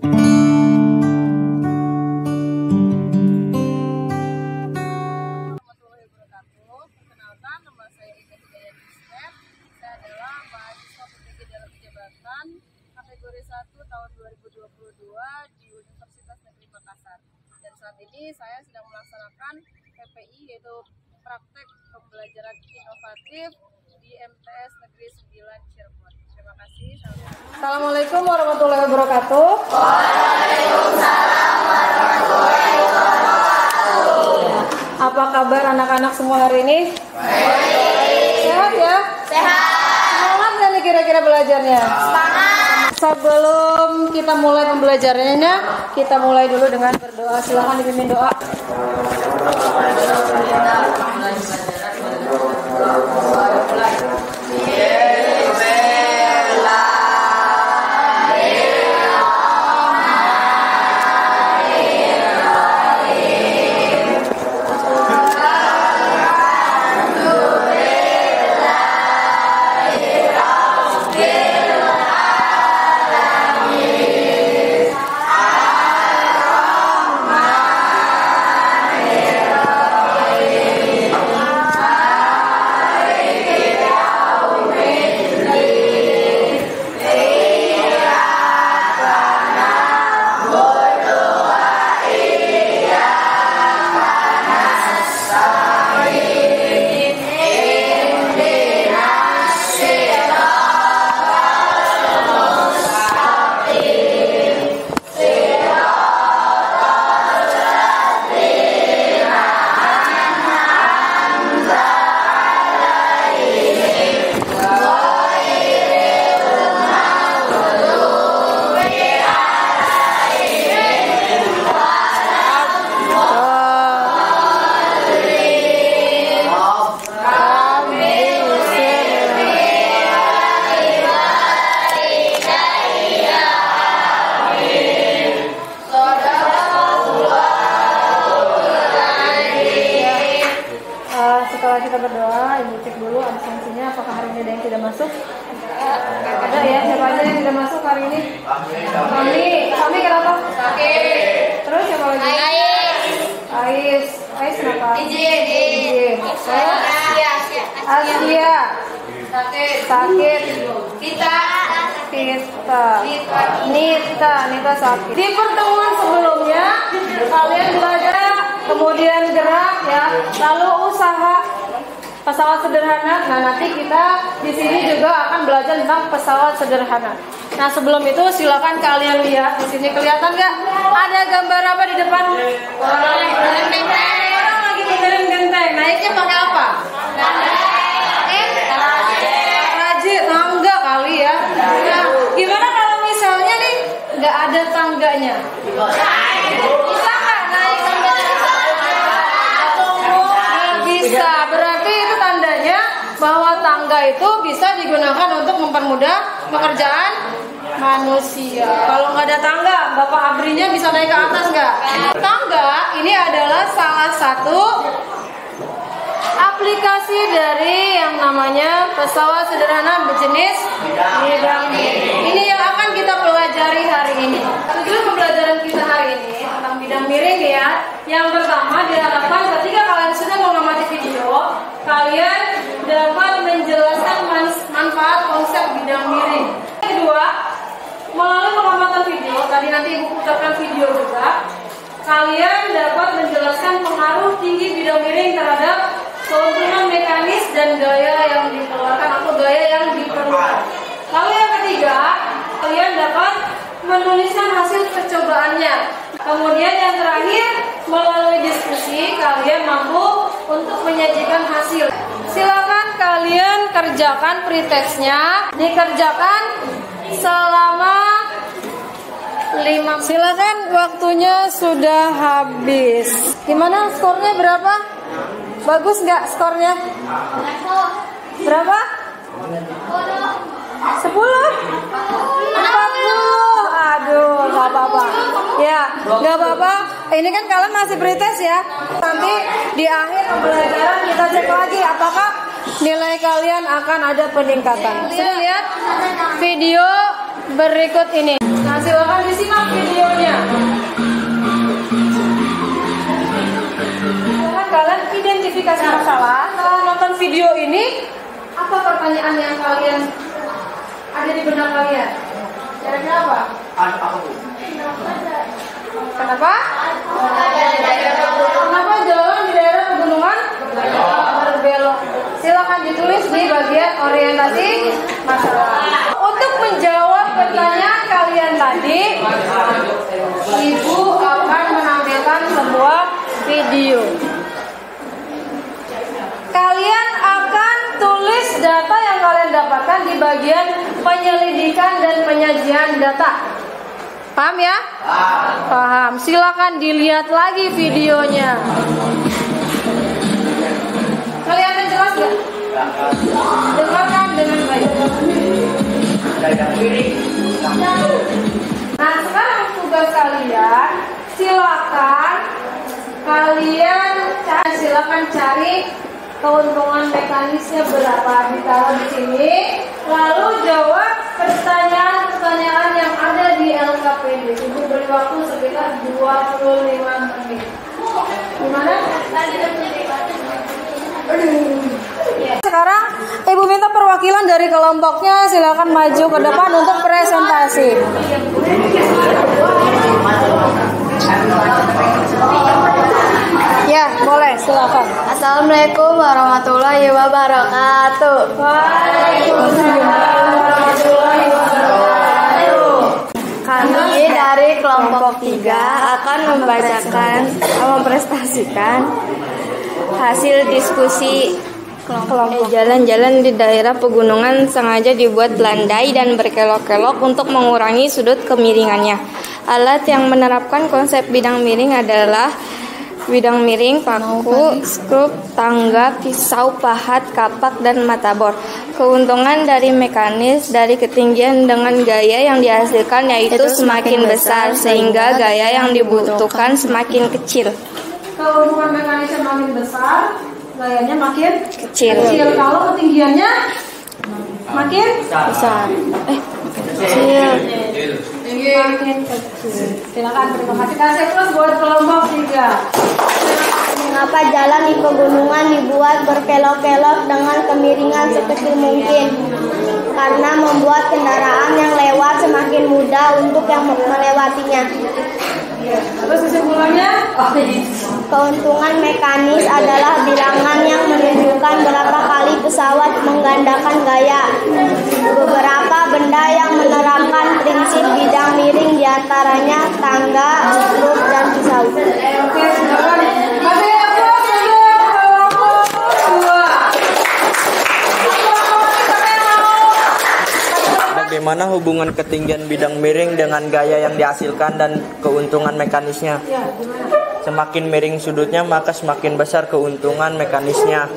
Perkenalkan, nama saya Ika Hidayat Ismet. Saya adalah mahasiswa PPG dalam jabatan kategori 1 tahun 2022 di Universitas Negeri Makassar. Dan saat ini saya sedang melaksanakan PPI, yaitu praktek pembelajaran inovatif di MTS Negeri 9 Cirebon. Terima kasih. Assalamualaikum warahmatullahi wabarakatuh. Waalaikumsalam warahmatullahi wabarakatuh. Apa kabar anak-anak semua hari ini? Baik. Sehat ya? Sehat. Semangat nggak nih kira-kira belajarnya? Semangat. Sebelum kita mulai pembelajarannya, kita mulai dulu dengan berdoa. Silakan dipimpin doa. Setelah kita berdoa, ibu cek dulu absensinya apakah hari ini ada yang tidak masuk. Ada ya, siapa aja yang tidak masuk hari ini? Kami kenapa? Sakit. Terus siapa lagi? Ais kenapa? Izin. Saya Asia. Sakit. Nita sakit. Di pertemuan sebelumnya kalian belajar, kemudian gerak ya, lalu usaha pesawat sederhana. Nah, nanti kita di sini juga akan belajar tentang pesawat sederhana. Nah, sebelum itu silakan kalian lihat di sini, kelihatan nggak? Ada gambar apa di depan? Orang lagi benerin genteng. Naiknya pakai apa? Tangga kali ya. Nah, gimana kalau misalnya nih nggak ada tangganya? Bisa nggak naik tangga? Bisa. Berarti itu tandanya bahwa tangga itu bisa digunakan untuk mempermudah pekerjaan manusia. Kalau nggak ada tangga, Bapak Abrinya bisa naik ke atas nggak? Tangga ini adalah salah satu aplikasi dari yang namanya pesawat sederhana berjenis bidang miring. Ini yang akan kita pelajari hari ini. Tujuan pembelajaran kita hari ini tentang bidang miring ya. Yang pertama diharapkan ketika kalian sudah mengamati video, kalian dapat menjelaskan manfaat konsep bidang miring. Kedua, melalui pengamatan video, tadi nanti ibu putarkan video juga, kalian dapat menjelaskan pengaruh tinggi bidang miring terhadap keuntungan mekanis dan gaya yang dikeluarkan atau gaya yang diperlukan. Lalu yang ketiga, kalian dapat menuliskan hasil percobaannya. Kemudian yang terakhir, melalui diskusi kalian mampu untuk menyajikan hasil. Silakan kalian kerjakan pretextnya, dikerjakan selama 5. Silakan, waktunya sudah habis. Gimana skornya, berapa? Bagus nggak skornya? Berapa? 10? 40? Aduh, nggak apa-apa. Ya, nggak apa-apa. Ini kan kalian masih pretest ya. Nanti di akhir pembelajaran kita cek lagi apakah nilai kalian akan ada peningkatan. Sudah lihat video berikut ini. Nah, silakan disimak video video ini, apa pertanyaan yang kalian ada di benak kalian? Kira-kira apa? Kenapa? Kenapa jalan di daerah pegunungan berbelok? Silakan ditulis di bagian orientasi masalah. Untuk menjawab pertanyaan kalian tadi, Ibu akan menampilkan sebuah video. Kalian akan tulis data yang kalian dapatkan di bagian penyelidikan dan penyajian data. Paham ya? Paham. Silakan dilihat lagi videonya. Kelihatan jelas nggak? Dengarkan dengan baik. Nah, sekarang tugas kalian, silakan cari keuntungan mekanisnya berapa, ditaruh di sini, lalu jawab pertanyaan-pertanyaan yang ada di LKPD. Ibu beri waktu sekitar 25 menit. Gimana? Sekarang Ibu minta perwakilan dari kelompoknya, silakan maju ke depan untuk presentasi. Ya, boleh, silakan. Assalamualaikum warahmatullahi wabarakatuh. Waalaikumsalam warahmatullahi wabarakatuh. Kami dari kelompok 3 akan mempresentasikan hasil diskusi kelompok. Jalan-jalan di daerah pegunungan sengaja dibuat landai dan berkelok-kelok untuk mengurangi sudut kemiringannya. Alat yang menerapkan konsep bidang miring adalah bidang miring, paku, skrup, tangga, pisau, pahat, kapak, dan mata bor. Keuntungan dari mekanis dari ketinggian dengan gaya yang dihasilkan yaitu semakin besar sehingga gaya yang dibutuhkan semakin kecil. Keuntungan mekanisnya makin besar, gayanya makin Kecil. Kalau ketinggiannya makin Besar. kecil. Makin kecil. Silakan, terima kasih. Kasih plus buat kelompok 3. Mengapa jalan di pegunungan dibuat berkelok-kelok dengan kemiringan sekecil mungkin? Karena membuat kendaraan yang lewat semakin mudah untuk yang melewatinya. Terus kesimpulannya? Keuntungan mekanis adalah bilangan yang menunjukkan berapa kali pesawat menggandakan gaya. Beberapa benda yang menerapkan prinsip bidang miring diantaranya tangga, skrup, dan pisau. Oke, silakan. Kasih aplaus untuk kelompok 2. Bagaimana hubungan ketinggian bidang miring dengan gaya yang dihasilkan dan keuntungan mekanisnya? Ya, gimana? Semakin miring sudutnya maka semakin besar keuntungan mekanisnya.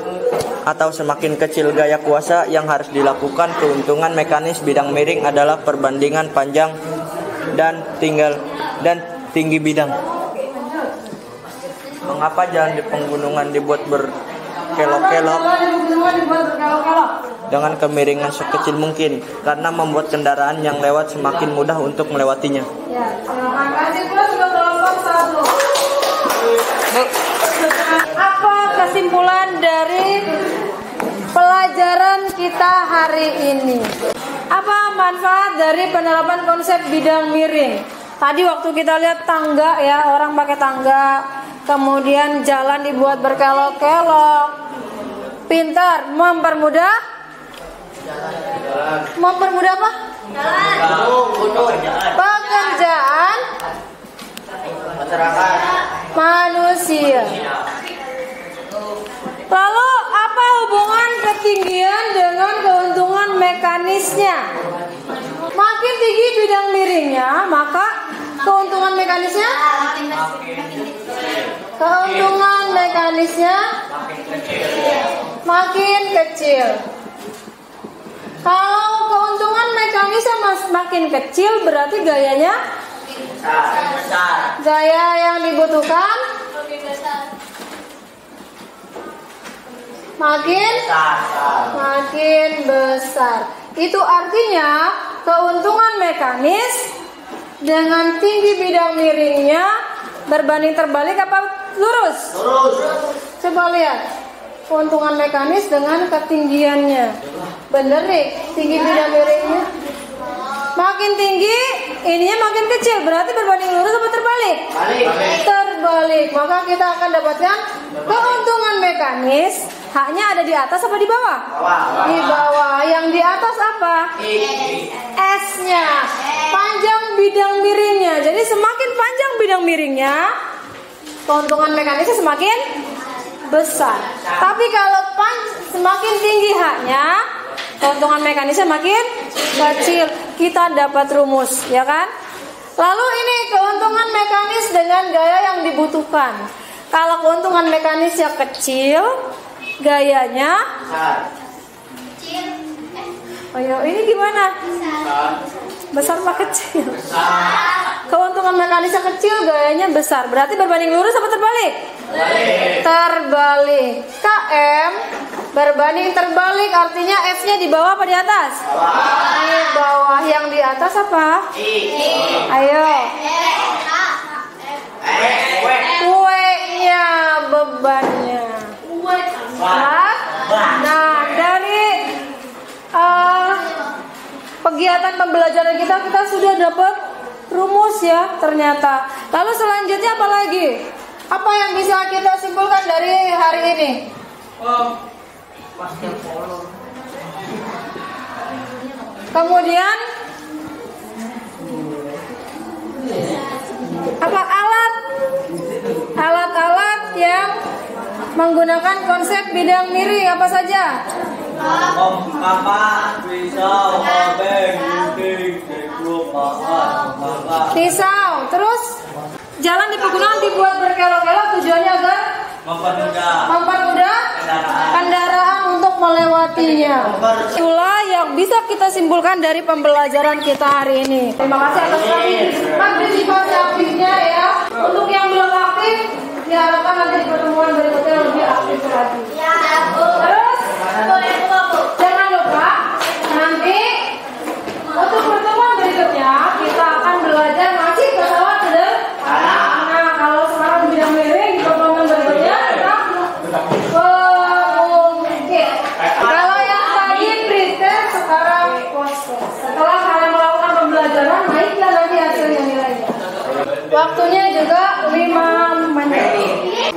Atau semakin kecil gaya kuasa yang harus dilakukan, keuntungan mekanis bidang miring adalah perbandingan panjang dan tinggi bidang. Mengapa jalan di pegunungan dibuat berkelok-kelok dengan kemiringan sekecil mungkin? Karena membuat kendaraan yang lewat semakin mudah untuk melewatinya. Ya, silakan. Kasih plus untuk kelompok 1. Apa kesimpulan dari pelajaran kita hari ini? Apa manfaat dari penerapan konsep bidang miring? Tadi waktu kita lihat tangga ya, orang pakai tangga, kemudian jalan dibuat berkelok-kelok. Pintar, mempermudah apa? Pekerjaan manusia. Lalu apa hubungan ketinggian dengan keuntungan mekanisnya? Makin tinggi bidang miringnya, maka keuntungan mekanisnya makin kecil. Kalau keuntungan mekanisnya makin kecil, berarti gayanya gaya yang dibutuhkan makin besar. Itu artinya keuntungan mekanis dengan tinggi bidang miringnya berbanding terbalik apa lurus? Coba lihat. keuntungan mekanis dengan ketinggiannya. Bener nih, tinggi bidang miringnya. Makin tinggi, ininya makin kecil. Berarti berbanding lurus apa terbalik? Terbalik. Maka kita akan dapatkan keuntungan mekanis. Haknya ada di atas apa di bawah? Di bawah. Yang di atas apa? S-nya. Panjang bidang miringnya. Jadi semakin panjang bidang miringnya, keuntungan mekanisnya semakin besar. Tapi kalau semakin tinggi haknya, keuntungan mekanisnya makin kecil. Kita dapat rumus, ya kan? Lalu ini keuntungan mekanis dengan gaya yang dibutuhkan. Kalau keuntungan mekanisnya kecil, gayanya ini gimana? Besar apa kecil? Keuntungan mekanisnya kecil, gayanya besar. Berarti berbanding lurus apa terbalik? Terbalik. KM berbanding terbalik, artinya F-nya di bawah apa di atas? Di bawah. Yang di atas apa? Ayo. W-nya, bebannya. Nah, dari kegiatan pembelajaran kita sudah dapat rumus ya ternyata. Lalu selanjutnya apa lagi? Apa yang bisa kita simpulkan dari hari ini? Kemudian apa alat-alat yang menggunakan konsep bidang miring apa saja? Pisau. Terus jalan di pegunungan dibuat berkelok-kelok, tujuannya agar mempermudah kendaraan untuk melewatinya. Itulah yang bisa kita simpulkan dari pembelajaran kita hari ini. Terima kasih atas partisipasi aktifnya ya. Untuk yang belum aktif, diharapkan nanti di pertemuan berikutnya lebih aktif lagi. Terus jangan lupa nanti untuk pertemuan berikutnya kita akan belajar masih pesawat sederhana. Nah, kalau sekarang bidang miring, di pertemuan berikutnya kita mungkin. Kalau yang tadi pretest, sekarang post. Setelah kalian melakukan pembelajaran, naiklah nanti hasilnya nilainya. Waktunya juga 5 menit.